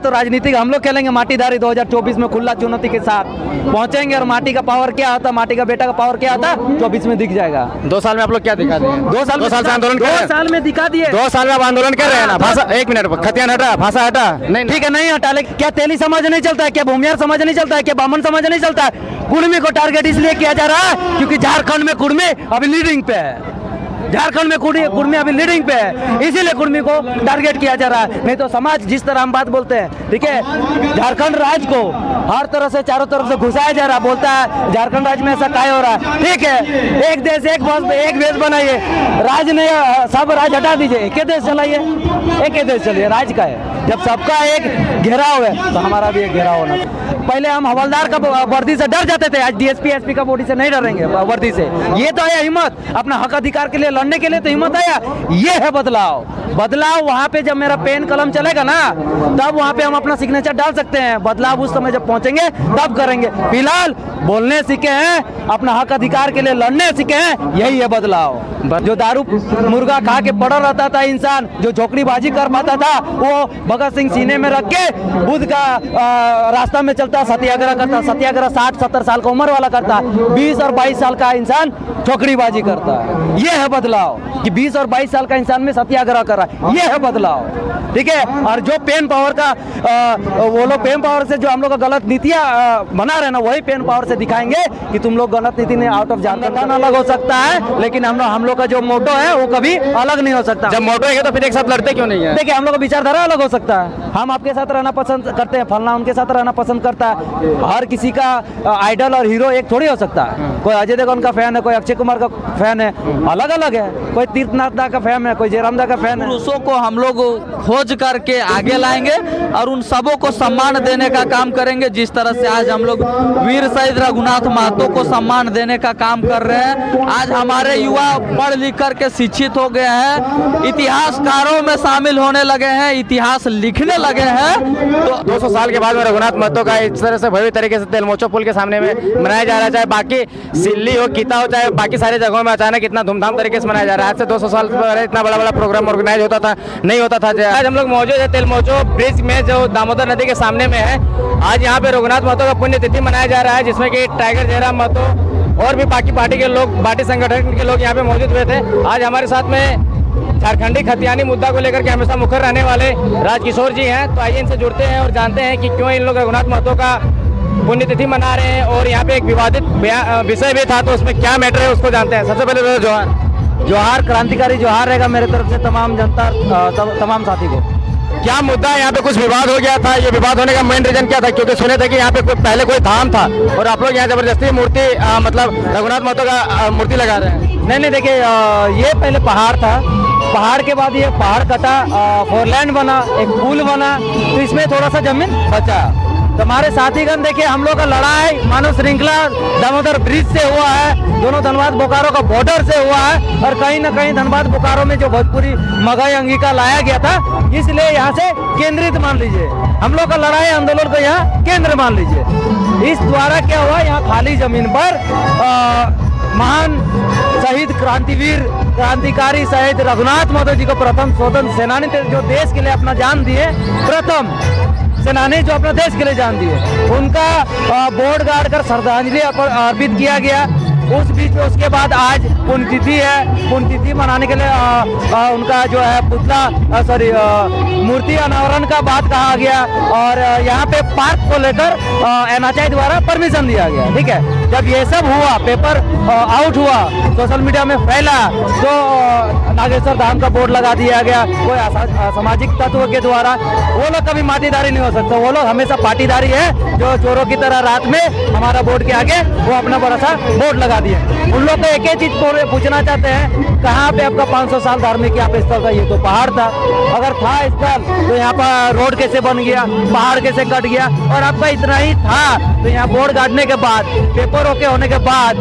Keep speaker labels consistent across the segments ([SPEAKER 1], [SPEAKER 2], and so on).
[SPEAKER 1] तो राजनीतिक हम लोग खेलेंगे माटीदारी 2024 में खुला चुनौती के साथ पहुंचेंगे और माटी का पावर क्या होता, माटी का बेटा का पावर क्या होता 24 में दिख जाएगा।
[SPEAKER 2] 2 साल में आप लोग क्या दिखा दिए?
[SPEAKER 1] 2 साल
[SPEAKER 2] से आंदोलन कर रहे हैं।
[SPEAKER 1] 2 साल में दिखा दिए।
[SPEAKER 2] 2 साल में आप आंदोलन कर रहे हैं ना? भाषा 1 मिनट, खतियान हटा, भाषा हटा, नहीं
[SPEAKER 1] ठीक है नहीं हटा, लेकिन क्या तेली समाज नहीं चलता है, क्या भूमियार समाज नहीं चलता है, क्या ब्राह्मण समाज नहीं चलता है? कुर्मी को टारगेट इसलिए किया जा रहा है क्योंकि झारखंड में कुर्मी अभी लीडिंग पे है, झारखंड में कुर्मी अभी लीडिंग पे है, इसीलिए कुर्मी को टारगेट किया जा रहा है। नहीं तो समाज जिस तरह हम बात बोलते हैं, ठीक है, झारखंड राज्य को हर तरह से चारों तरफ से घुसाया जा रहा, बोलता है झारखंड राज्य में ऐसा काय हो रहा है। ठीक है, एक देश एक बस एक भेष बनाइए, राज्य ने सब राज्य हटा दीजिए, एक ही देश चलाइए, एक ही देश चलिए, राज्य का है। जब सबका एक घेराव है तो हमारा भी एक घेराव होना चाहिए। पहले हम हवलदार का वर्दी से डर जाते थे, आज डीएसपी एसपी का बॉडी से नहीं डरेंगे, वर्दी से। ये तो है हिम्मत, अपना हक अधिकार के लिए लड़ने के लिए तो हिम्मत आया। ये है बदलाव। बदलाव वहाँ पे जब मेरा पेन कलम चलेगा ना, तब वहाँ पे हम अपना सिग्नेचर डाल सकते हैं। बदलाव उस समय जब पहुँचेंगे तब करेंगे। फिलहाल बोलने सीखे हैं, अपना हक अधिकार के लिए लड़ने सीखे हैं, यही है बदलाव। जो दारू मुर्गा खा के पड़ा रहता था इंसान, जो झोपड़ीबाजी कर पाता था, वो भगत सिंह सीने में रख के बुद्ध का रास्ता में चलता सत्याग्रह करता। सत्याग्रह 60-70 साल का उम्र वाला करता, 20 और 22 साल का इंसान झोपड़ीबाजी करता है। ये है बदलाव कि 20 और 22 साल का इंसान में सत्याग्रह कर रहा है, ये है बदलाव। ठीक है, और जो पेन पावर का वो लोग पेन पावर से जो हम लोग का गलत नीतियाँ बना रहे हैं ना, वही पेन पावर से दिखाएंगे कि तुम लोग गलत नीति ने आउट ऑफ झारखंड अलग हो सकता है, लेकिन हम लोग का जो मोटो है वो कभी अलग नहीं हो सकता।
[SPEAKER 2] जब मोटो है तो फिर एक साथ लड़ते क्यों नहीं है?
[SPEAKER 1] देखिए, हम लोग का विचारधारा अलग हो सकता है, हम आपके साथ रहना पसंद करते हैं, फलना उनके साथ रहना पसंद करता है। हर किसी का आइडल और हीरो एक थोड़ी हो सकता है। कोई अजय देवगन का फैन है, कोई अक्षय कुमार का फैन है, अलग अलग है। कोई तीर्थनाथ दा का फैन है, कोई जयराम दा का फैन है।
[SPEAKER 3] पुरुषों को हम लोग खोज करके आगे लाएंगे और उन सबों को सम्मान देने का काम करेंगे। जिस तरह से आज हम लोग वीर शहीद रघुनाथ महतो को सम्मान देने का काम कर रहे हैं। आज हमारे युवा पढ़ लिख करके शिक्षित हो गए हैं, इतिहासकारों में शामिल होने लगे हैं, इतिहास लिखने लगे हैं।
[SPEAKER 2] तो 200 साल के बाद में रघुनाथ महतो का इस तरह से भव्य तरीके से तेलमोचो पुल के सामने में मनाया जा रहा है, चाहे बाकी सिल्ली हो, कीता हो, चाहे बाकी सारी जगहों में अचानक इतना धूमधाम तरीके से मनाया जा रहा है। आज से 200 साल पहले इतना बड़ा बड़ा प्रोग्राम ऑर्गेनाइज होता था नहीं होता था। आज हम लोग मौजूद है तेलमोचो ब्रिज में, जो दामोदर नदी के सामने में है। आज यहाँ पे रघुनाथ महतो का पुण्यतिथि मनाया जा रहा है, जिसमें कि टाइगर जयराम महतो और भी बाकी पार्टी के लोग, पार्टी संगठन के लोग यहाँ पे मौजूद हुए थे। आज हमारे साथ में झारखंडी खतियानी मुद्दा को लेकर के हमेशा मुखर रहने वाले राजकिशोर जी हैं। तो आइए इनसे जुड़ते हैं और जानते हैं कि क्यों इन लोग रघुनाथ महतो का पुण्यतिथि मना रहे हैं, और यहाँ पे एक विवादित विषय भी था, तो उसमें क्या मैटर है उसको जानते हैं। सबसे पहले तो
[SPEAKER 1] जोहार, क्रांतिकारी जोहार रहेगा मेरे तरफ से तमाम जनता, तमाम साथी को।
[SPEAKER 2] क्या मुद्दा है? यहाँ पे कुछ विवाद हो गया था, ये विवाद होने का मेन रीजन क्या था? क्योंकि सुने थे कि यहाँ पे पहले कोई धाम था और आप लोग यहाँ जबरदस्ती मूर्ति मतलब रघुनाथ महतो का मूर्ति लगा रहे हैं।
[SPEAKER 1] नहीं देखिए, ये पहले पहाड़ था, पहाड़ के बाद ये पहाड़ कटा, 4 लेन बना, एक पुल बना, तो इसमें थोड़ा सा जमीन बचा। तो हमारे साथीगण देखिए, हम लोग का लड़ाई मानव श्रृंखला दामोदर ब्रिज से हुआ है, दोनों धनबाद बोकारो का बॉर्डर से हुआ है, और कहीं ना कहीं धनबाद बोकारो में जो भोजपुरी मगही अंगिका लाया गया था, इसलिए यहाँ से केंद्रित मान लीजिए। हम लोग का लड़ाई आंदोलन को यहाँ केंद्र मान लीजिए। इस द्वारा क्या हुआ, यहाँ खाली जमीन पर महान शहीद क्रांतिवीर क्रांतिकारी शहीद रघुनाथ महतो जी को, प्रथम स्वतंत्र सेनानी थे जो देश के लिए अपना जान दिए, प्रथम सेनानी जो अपना देश के लिए जान दिए, उनका बोर्ड गाड़ कर श्रद्धांजलि अर्पित किया गया। उस बीच में उसके बाद आज पुण्यतिथि है, पुण्यतिथि मनाने के लिए उनका जो है पुतला मूर्ति अनावरण का बात कहा गया, और यहाँ पे पार्क को लेकर एनएचआई द्वारा परमिशन दिया गया। ठीक है, जब ये सब हुआ, पेपर आउट हुआ, सोशल मीडिया में फैला, तो नागेश्वर धाम का बोर्ड लगा दिया गया। कोई असामाजिक तत्व के द्वारा, वो लोग कभी माटीदारी नहीं हो सकता, वो लोग हमेशा पाटीदारी है, जो चोरों की तरह रात में हमारा बोर्ड के आगे वो अपना बड़ा सा बोर्ड लगा दिए। उन लोग को एक ही चीज पूछना चाहते हैं, कहाँ पे आपका 500 साल धार्मिक यहाँ पे स्थल था? ये तो पहाड़ था, अगर था स्थल तो यहाँ पर रोड कैसे बन गया, पहाड़ कैसे कट गया? और आपका इतना ही था तो यहाँ बोर्ड गाड़ने के बाद, पेपर ओके होने के बाद,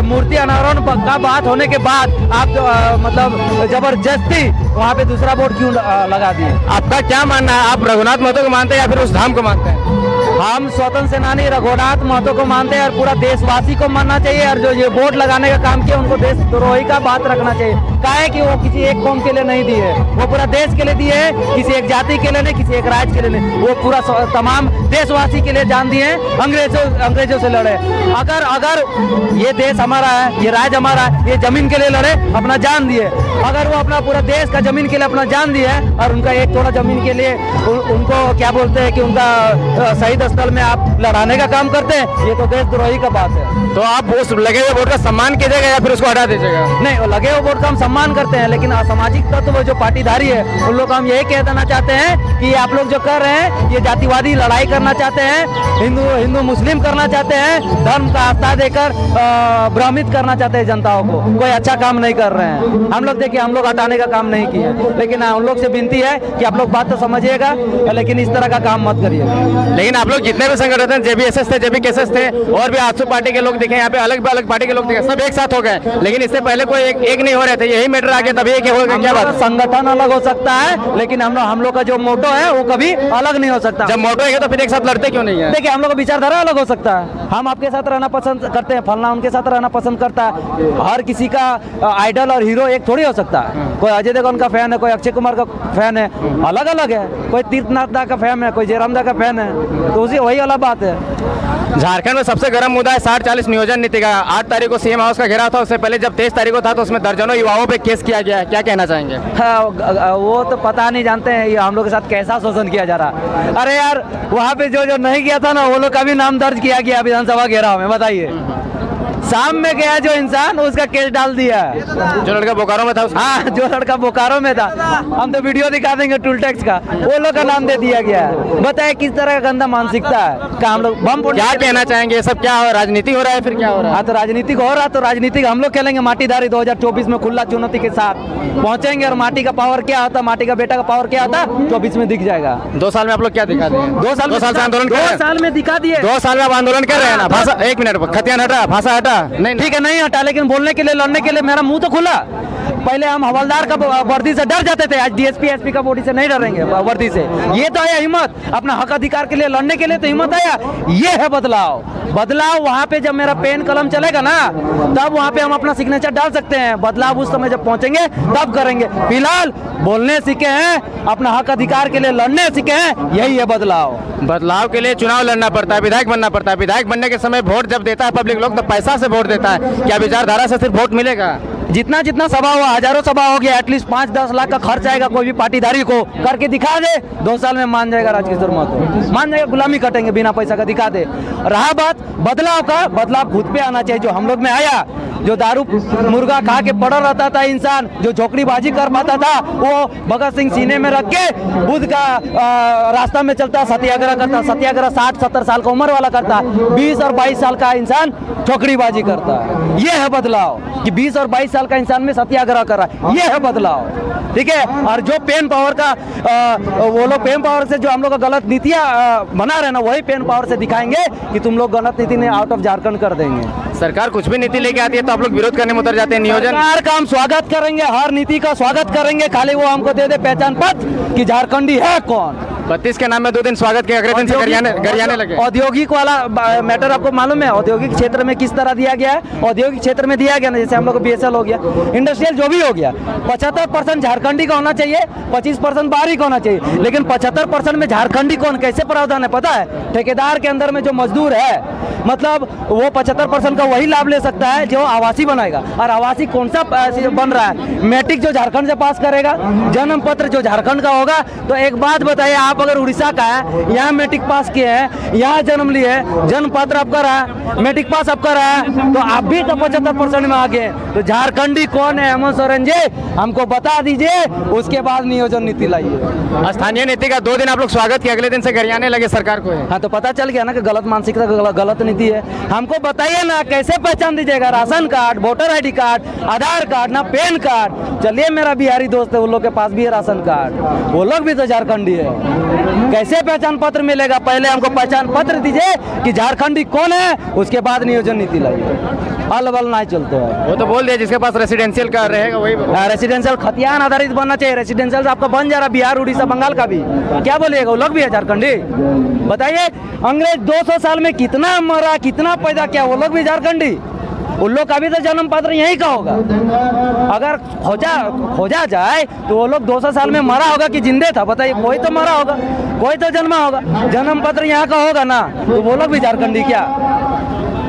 [SPEAKER 1] मूर्ति अनावरण का बात होने के बाद आप मतलब जबरदस्ती वहाँ पे दूसरा बोर्ड क्यों लगा दिए?
[SPEAKER 2] आपका क्या मानना है? आप रघुनाथ महतो को मानते हैं या फिर उस धाम को मानते हैं?
[SPEAKER 1] हम स्वतंत्र सेनानी रघुनाथ महतो को मानते हैं और पूरा देशवासी को मानना चाहिए। और जो ये वोट लगाने का काम किया उनको देशद्रोही का बात रखना चाहिए। काहे कि वो किसी एक कौम के लिए नहीं दिए, वो पूरा देश के लिए दिए हैं, किसी एक जाति के लिए नहीं, किसी एक राज्य के लिए नहीं, वो पूरा तमाम देशवासी के लिए जान दिए हैं। अंग्रेजों से लड़े। अगर ये देश हमारा है, ये राज्य हमारा है, ये जमीन के लिए लड़े, अपना जान दिए। अगर वो अपना पूरा देश का जमीन के लिए अपना जान दिए और उनका एक थोड़ा जमीन के लिए उनको क्या बोलते हैं कि उनका शहीद स्थल में आप लड़ाने का काम करते हैं, ये तो देशद्रोही का बात है।
[SPEAKER 2] तो आप वो लगे हुए वोट का सम्मान कीजिएगा या फिर उसको हटा दीजिएगा?
[SPEAKER 1] नहीं, वो लगे हुए वोट का हम सम्मान करते हैं, लेकिन असामाजिक तत्व जो पाटीदारी है उन लोग को हम यही कह देना चाहते हैं कि आप लोग जो कर रहे हैं ये जातिवादी लड़ाई करना चाहते हैं, हिंदू मुस्लिम करना चाहते हैं, धर्म का आस्था देकर भ्रमित करना चाहते हैं जनताओं को। कोई अच्छा काम नहीं कर रहे हैं। हम लोग देखिए, हम लोग हटाने का काम नहीं किए, लेकिन उन लोग से विनती है कि आप लोग बात तो समझिएगा, लेकिन इस तरह का काम मत करिएगा।
[SPEAKER 2] लेकिन आप लोग जितने भी संगठन JBSS थे, JBKSS थे और भी आजसू पार्टी के लोग दिखे, यहाँ पे अलग अलग पार्टी के लोग दिखे, सब एक साथ हो गए, लेकिन इससे पहले कोई एक नहीं हो रहे थे। यही मैटर आगे तभी एक हो गया। क्या बात?
[SPEAKER 1] संगठन अलग हो सकता है, लेकिन हम लोग का जो मोटो है वो कभी अलग नहीं हो सकता।
[SPEAKER 2] जब मोटो है तो फिर एक साथ लड़ते क्यों नहीं है?
[SPEAKER 1] देखिए, हम लोग का विचारधारा अलग हो सकता है। हम आपके साथ रहना पसंद करते हैं, फलना उनके साथ रहना पसंद करता है। हर किसी का आइडल और हीरो एक थोड़ी हो सकता है। कोई अजय देवगन का फैन है, कोई अक्षय कुमार का फैन है, अलग अलग है। कोई तीर्थनाथ दा का फैन है, कोई जयराम दा का फैन है, तो उसी वही वाला बात है।
[SPEAKER 2] झारखंड में सबसे गर्म मुद्दा है 60-40 नियोजन नीति का। 8 तारीख को सीएम हाउस का घेराव था, उससे पहले जब 23 तारीख को था तो उसमें दर्जनों युवाओं पे केस किया गया है। क्या कहना चाहेंगे?
[SPEAKER 1] वो तो पता नहीं, जानते हैं ये हम लोग के साथ कैसा शोषण किया जा रहा। अरे यार, वहाँ पे जो नहीं किया था ना, वो लोग का भी नाम दर्ज किया गया विधानसभा घेराव में। बताइए, शाम में गया जो इंसान, उसका केस डाल दिया।
[SPEAKER 2] जो लड़का बोकारो में था
[SPEAKER 1] हाँ, जो लड़का बोकारो में था, हम तो वीडियो दिखा देंगे टूल टैक्स का, वो लोग का नाम दे दिया गया है। बताए किस तरह का गंदा मानसिकता है का हम लोग बम।
[SPEAKER 2] क्या कहना चाहेंगे? ये सब क्या हो, राजनीति हो रहा है? फिर क्या हो रहा है?
[SPEAKER 1] हाँ, तो राजनीतिक हो रहा है, तो राजनीतिक हम लोग खेलेंगे माटीदारी 2024 में खुला चुनौती के साथ पहुंचेंगे। और माटी का पावर क्या होता, माटी का बेटा का पावर क्या होता, 24 में दिख जाएगा।
[SPEAKER 2] 2 साल में आप लोग क्या दिखा दिए?
[SPEAKER 1] 2 साल से आंदोलन, 2 साल में दिखा दिए।
[SPEAKER 2] 2 साल में आप आंदोलन कर रहे हैं ना? भाषा, 1 मिनट, खतियान हटा, भाषा हटा, नहीं
[SPEAKER 1] ठीक है, नहीं हटा, लेकिन बोलने के लिए, लड़ने के लिए मेरा मुंह तो खुला। पहले हम हवलदार का वर्दी से डर जाते थे, आज DSP SP का बॉडी से नहीं डरेंगे, वर्दी से। ये तो आया हिम्मत, अपना हक अधिकार के लिए लड़ने के लिए तो हिम्मत आया। ये है बदलाव। वहाँ पे जब मेरा पेन कलम चलेगा ना, तब वहाँ पे हम अपना सिग्नेचर डाल सकते हैं। बदलाव उस समय जब पहुंचेंगे तब करेंगे। फिलहाल बोलने सीखे हैं, अपना हक अधिकार के लिए लड़ने सीखे हैं, यही है बदलाव।
[SPEAKER 2] बदलाव के लिए चुनाव लड़ना पड़ता है, विधायक बनना पड़ता है। विधायक बनने के समय वोट जब देता है पब्लिक लोग, तो पैसा से वोट देता है। क्या विचारधारा से सिर्फ वोट मिलेगा?
[SPEAKER 1] जितना सभा हुआ, हजारों सभा हो गया, एटलीस्ट 5-10 लाख का खर्च आएगा कोई भी पाटीदारी को करके दिखा दे, 2 साल में मान जाएगा राजकिशोर महतो, मान जाएगा। गुलामी कटेंगे बिना पैसा का, दिखा दे। रहा बात बदलाव का, बदलाव खुद पे आना चाहिए। जो हम लोग में आया, जो दारू मुर्गा खा के पड़ा रहता था इंसान, जो झोपड़ीबाजी कर पाता था, वो भगत सिंह सीने में रख के बुद्ध का रास्ता में चलता, सत्याग्रह करता। सत्याग्रह 60-70 साल का उम्र वाला करता, 20 और 22 साल का इंसान झोपड़ीबाजी करता है। ये है बदलाव कि 20 और 22 साल का इंसान में सत्याग्रह कर रहा है। ये है बदलाव, ठीक है। और जो पेन पावर का वो लोग पेन पावर से जो हम लोग का गलत नीतियाँ बना रहे ना, वही पेन पावर से दिखाएंगे कि तुम लोग गलत नीति ने आउट ऑफ झारखंड कर देंगे।
[SPEAKER 2] सरकार कुछ भी नीति लेके आती है तो आप लोग विरोध करने में उतर जाते हैं। नियोजन
[SPEAKER 1] सरकार का हम स्वागत करेंगे, हर नीति का स्वागत करेंगे, खाली वो हमको दे दे पहचान पत्र कि झारखंडी है कौन।
[SPEAKER 2] 32 के नाम में 2 दिन स्वागत किया, अगले दिन से गरियाने लगे।
[SPEAKER 1] औद्योगिक वाला मैटर आपको मालूम है? औद्योगिक क्षेत्र में किस तरह दिया गया है? औद्योगिक क्षेत्र में दिया गया ना, जैसे हम लोग को BSL हो गया, इंडस्ट्रियल जो भी हो गया, 75% झारखंडी का होना चाहिए, 25% बाहरी का होना चाहिए। लेकिन 75% में झारखंडी कौन, कैसे प्रावधान है पता है? ठेकेदार के अंदर में जो मजदूर है, मतलब वो 75% का वही लाभ ले सकता है जो आवासी बनाएगा। और आवासी कौन सा बन रहा है? मैट्रिक जो झारखंड से पास करेगा, जन्म पत्र जो झारखंड का होगा। तो एक बात बताइए, आप अगर उड़ीसा का है, यहाँ मैट्रिक पास किए हैं, यहाँ जन्म लिए, जन्म पत्र आपका रहा, मैट्रिक पास आपका रहा, तो आप भी तो 75% में आ गए। तो झारखंडी कौन है हेमंत सोरेन जी, हमको बता दीजिए, उसके बाद नियोजन नीति लाइए।
[SPEAKER 2] स्थानीय नीति का 2 दिन आप लोग स्वागत किया, अगले दिन से गरियाने लगे सरकार को।
[SPEAKER 1] हाँ, तो पता चल गया ना कि गलत मानसिकता, गलत नीति है। हमको बताइए ना, कैसे पहचान दीजिएगा? Ration card, voter ID card, Aadhaar card, ना पैन कार्ड। चलिए, मेरा बिहारी दोस्त है, उन लोग के पास भी है राशन कार्ड, वो लोग भी तो झारखंडी है। कैसे पहचान पत्र मिलेगा? पहले हमको पहचान पत्र दीजिए कि झारखंडी कौन है, उसके बाद नियोजन नीति लाइए। हल बल नहीं चलते हैं।
[SPEAKER 2] वो तो बोल दिया जिसके पास रेसिडेंशियल का रहेगा वही।
[SPEAKER 1] रेसिडेंशियल खतियान आधारित बनना चाहिए। रेसिडेंशियल आपका बन जा रहा बिहार, उड़ीसा, बंगाल का भी, क्या बोलिएगा, वो लोग भी है झारखंडी। बताइए अंग्रेज 200 साल में कितना मरा, कितना पैदा किया, वो लोग भी झारखंडी। उन लोग का भी तो जन्म पत्र यहीं का होगा। अगर खोजा जाए तो वो लोग 200 साल में मरा होगा कि जिंदे था, बताइए। कोई तो मरा होगा, कोई तो जन्मा होगा, जन्म पत्र यहाँ का होगा ना, तो वो लोग भी झारखंडी क्या।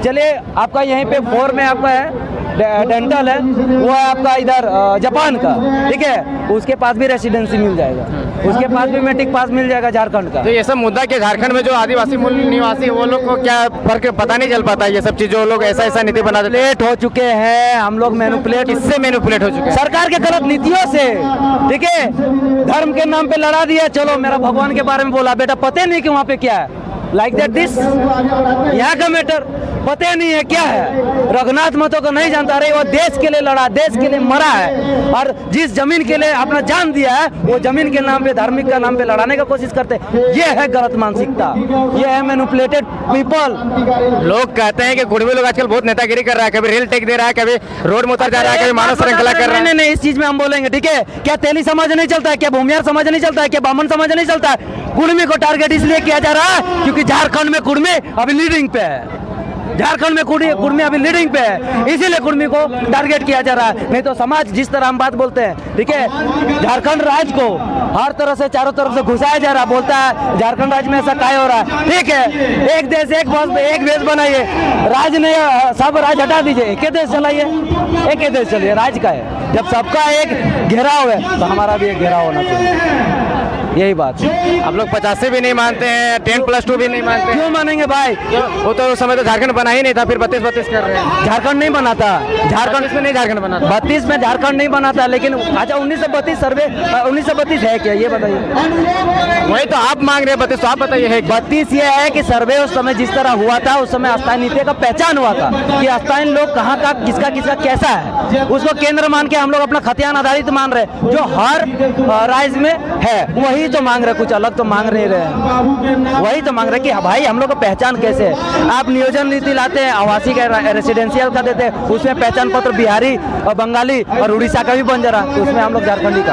[SPEAKER 1] चलिए आपका यहीं पे 4 में आपका है डेंटल है, वो है आपका इधर जापान का, ठीक है, उसके पास भी रेसिडेंसी मिल जाएगा, उसके पास भी मैट्रिक पास मिल जाएगा झारखंड का।
[SPEAKER 2] तो ये सब मुद्दा के झारखंड में जो आदिवासी मूल निवासी वो लोग को क्या फर्क पता नहीं चल पाता, ये सब चीज जो लोग ऐसा नीति बना देते
[SPEAKER 1] मैनिपुलेट हो चुके हैं हम लोग। मैनिपुलेट
[SPEAKER 2] इससे मैनिपुलेट हो चुके हैं
[SPEAKER 1] सरकार के गलत नीतियों से, ठीक है। धर्म के नाम पे लड़ा दिया, चलो मेरा भगवान के बारे में बोला, बेटा पता नहीं कि वहाँ पे क्या है, लाइक दैट दिस यहाँ का मैटर पता नहीं है क्या है। रघुनाथ महतो को नहीं जानता रहे, वो देश के लिए लड़ा, देश के लिए मरा है, और जिस जमीन के लिए अपना जान दिया है वो जमीन के नाम पे, धार्मिक का नाम पे लड़ाने का कोशिश करते हैं। ये है गलत मानसिकता, ये है मैनिपुलेटेड पीपल।
[SPEAKER 2] लोग कहते हैं कि कुड़मी लोग आजकल बहुत नेतागिरी कर रहा है, कभी रेल टेक दे रहा है, कभी रोड में उतर जा रहा है, कभी मानव श्रृंखला कर रहा है।
[SPEAKER 1] नहीं, इस चीज में हम बोलेंगे, ठीक है। क्या तेली समाज नहीं चलता है, क्या भूमियार समाज नहीं चलता है, क्या बामन समाज नहीं चलता है। कुड़मी को टारगेट इसलिए किया जा रहा है क्योंकि झारखंड में कुड़मी अभी लीडिंग पे है, झारखंड में कुड़मी अभी लीडिंग पे है, इसीलिए कुड़मी को टारगेट किया जा रहा है। नहीं तो समाज जिस तरह हम बात बोलते हैं, ठीक है, झारखंड राज्य को हर तरह से चारों तरफ से घुसाया जा रहा, बोलता है झारखंड राज्य में ऐसा काय हो रहा है, ठीक है। एक देश एक बस एक भेष बनाइए, राज्य ने सब राज्य हटा दीजिए, एक ही देश चलाइए, एक ही देश चलिए, राज्य का है। जब सबका एक घेराव है तो हमारा भी एक घेराव होना चाहिए, यही बात।
[SPEAKER 2] आप लोग 85 भी नहीं मानते हैं, 10+2 भी नहीं मानते,
[SPEAKER 1] क्यों मानेंगे भाई?
[SPEAKER 2] वो तो उस समय तो झारखंड बना ही नहीं था, फिर 32 कर रहे हैं।
[SPEAKER 1] झारखंड नहीं बना था, झारखंड
[SPEAKER 2] में नहीं झारखंड बना था,
[SPEAKER 1] 32 में झारखंड नहीं बना था, लेकिन अच्छा 1932 सर्वे 1932 है क्या, ये बताइए।
[SPEAKER 2] वही तो आप मांग रहे हैं 32, तो आप बताइए है
[SPEAKER 1] 32 ये है कि सर्वे उस समय जिस तरह हुआ था, उस समय अस्थायी नीति का पहचान हुआ था कि अस्थायी लोग कहाँ का किसका किसका कैसा है, उसको केंद्र मान के हम लोग अपना खतियान आधारित मान रहे, जो हर राज्य में है वही तो मांग रहे, कुछ अलग तो मांग नहीं रहे, वही तो मांग रहे कि भाई हम लोग को पहचान कैसे है। आप नियोजन नीति लाते हैं, आवासीय का रेसिडेंशियल का देते हैं, उसमें पहचान पत्र बिहारी और बंगाली और उड़ीसा का भी बन जा रहा है, तो उसमें हम लोग झारखंडी का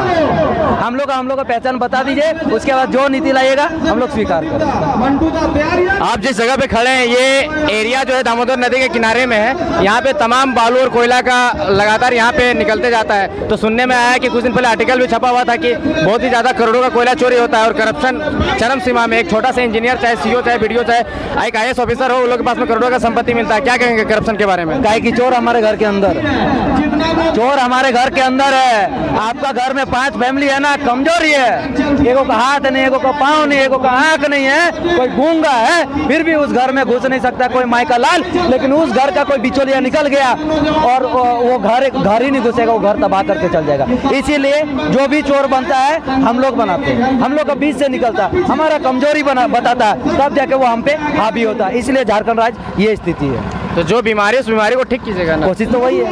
[SPEAKER 1] हम लोग का पहचान बता दीजिए, उसके बाद जो नीति लाइएगा हम लोग स्वीकार करें।
[SPEAKER 2] आप जिस जगह पे खड़े हैं ये एरिया जो है दामोदर नदी के किनारे में है, यहाँ पे तमाम बालू और कोयला का लगातार यहाँ पे निकलते जाता है। तो सुनने में आया कि कुछ दिन पहले आर्टिकल भी छपा हुआ था कि बहुत ही ज्यादा करोड़ों का कोयला चोरी होता है और करप्शन चरम सीमा में। एक छोटा सा इंजीनियर चाहे सीओ चाहे बीडीओ चाहे एक IAS ऑफिसर हो, उन लोग के पास में करोड़ों का संपत्ति मिलता है। क्या कहेंगे करप्शन के बारे में?
[SPEAKER 1] गाय की चोर हमारे घर के अंदर, चोर हमारे घर के अंदर है। आपका घर में 5 फैमिली है ना, कमजोरी है, एगो का हाथ नहीं, एगो का पाँव नहीं, एगो का आंख नहीं है, कोई गूंगा है, फिर भी उस घर में घुस नहीं सकता कोई माई का लाल, लेकिन उस घर का कोई बिचौलिया निकल गया और वो घर ही नहीं घुसेगा, वो घर तबाह करके चल जाएगा। इसीलिए जो भी चोर बनता है हम लोग बनाते हैं, हम लोग का बीच से निकलता है, हमारा कमजोरी बताता है, तब जाके वो हम पे हावी होता है। इसलिए झारखंड राज्य ये स्थिति है।
[SPEAKER 2] तो जो बीमारी उस बीमारी को ठीक कीजिएगा ना।
[SPEAKER 1] कोशिश तो वही है,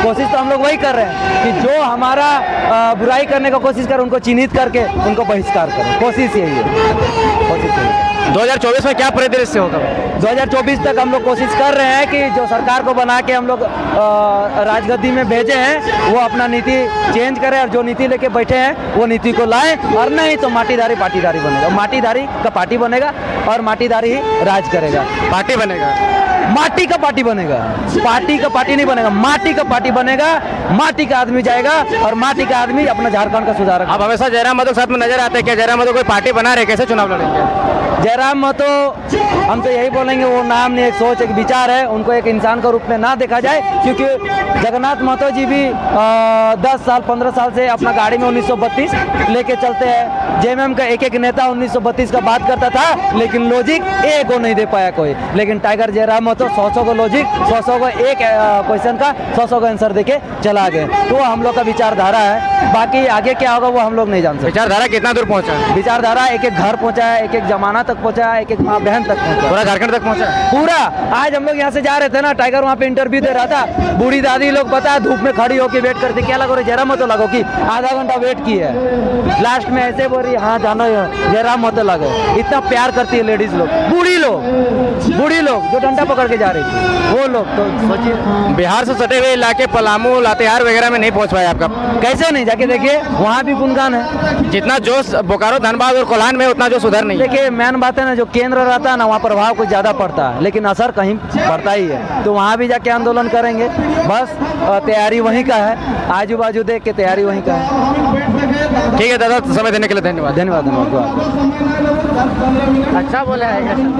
[SPEAKER 1] कोशिश तो हम लोग वही कर रहे हैं कि जो हमारा बुराई करने का कोशिश करे उनको चिन्हित करके उनको बहिष्कार करें, कोशिश यही है, कोशिश यही है।
[SPEAKER 2] 2024 में क्या परिदृश्य होगा?
[SPEAKER 1] 2024 तक हम लोग कोशिश कर रहे हैं कि जो सरकार को बना के हम लोग राजगद्दी में भेजे हैं वो अपना नीति चेंज करें, और जो नीति लेके बैठे हैं वो नीति को लाएं, और नहीं तो माटीदारी पाटीदारी बनेगा, माटीदारी का पार्टी बनेगा और माटीदारी ही राज करेगा।
[SPEAKER 2] पार्टी बनेगा,
[SPEAKER 1] माटी का पार्टी बनेगा, पार्टी का पार्टी नहीं बनेगा, माटी का पार्टी बनेगा, माटी का आदमी जाएगा और माटी का आदमी अपना झारखंड का सुधार।
[SPEAKER 2] आप हमेशा जयराम महतो साथ में नजर आते हैं, क्या जयराम महतो कोई पार्टी बना रहे, कैसे चुनाव लड़ेंगे?
[SPEAKER 1] जयराम महतो हम तो यही बोलेंगे, वो नाम नहीं, एक सोच एक विचार है, उनको एक इंसान का रूप में ना देखा जाए, क्योंकि जगन्नाथ महतो जी भी 10 साल 15 साल से अपना गाड़ी में 1932 लेके चलते हैं। जेएमएम का एक नेता 1932 का बात करता था, लेकिन लॉजिक एक को नहीं दे पाया कोई, लेकिन टाइगर जयराम महतो 100 को लॉजिक, 100 को एक क्वेश्चन का 100 को आंसर देके चला गए। तो हम लोग का विचारधारा है, बाकी आगे क्या होगा वो हम लोग नहीं जानते।
[SPEAKER 2] विचारधारा कितना दूर पहुंचा?
[SPEAKER 1] विचारधारा एक एक घर पहुंचा है, एक एक जमानत तक पहुंचा, एक एक माँ बहन तक पहुंचा,
[SPEAKER 2] पूरा झारखंड तक पहुंचा।
[SPEAKER 1] पूरा। आज हम लोग यहाँ से जा रहे थे ना, टाइगर वहाँ पे इंटरव्यू दे रहा था, बूढ़ी दादी लोग पता है धूप में खड़ी होकर वेट करते, क्या लगो रे जरा मत लगो कि आधा घंटा वेट की है, लास्ट में ऐसे बोल रही हाँ जानो जरा मत लगे। इतना प्यार करती है लेडीज लोग, बूढ़ी लोग जो डंडा पकड़ के जा रही थी वो लोग। तो सोचिए
[SPEAKER 2] बिहार से सटे हुए इलाके पलामू लातेहार वगैरह में नहीं पहुंच पाए आपका,
[SPEAKER 1] कैसे नहीं, जाके देखिए वहाँ भी गुणगान है।
[SPEAKER 2] जितना जोश बोकारो धनबाद और कोल्हान में उतना जोश उधर नहीं है।
[SPEAKER 1] देखिए मेन बात है ना, जो केंद्र रहता है ना वहाँ प्रभाव कुछ ज़्यादा पड़ता है, लेकिन असर कहीं पड़ता ही है। तो वहाँ भी जाके आंदोलन करेंगे, बस तैयारी वहीं का है, आजू बाजू देख के तैयारी वहीं का है।
[SPEAKER 2] ठीक है दादा, समय देने के लिए धन्यवाद।
[SPEAKER 1] धन्यवाद।
[SPEAKER 2] अच्छा बोला है।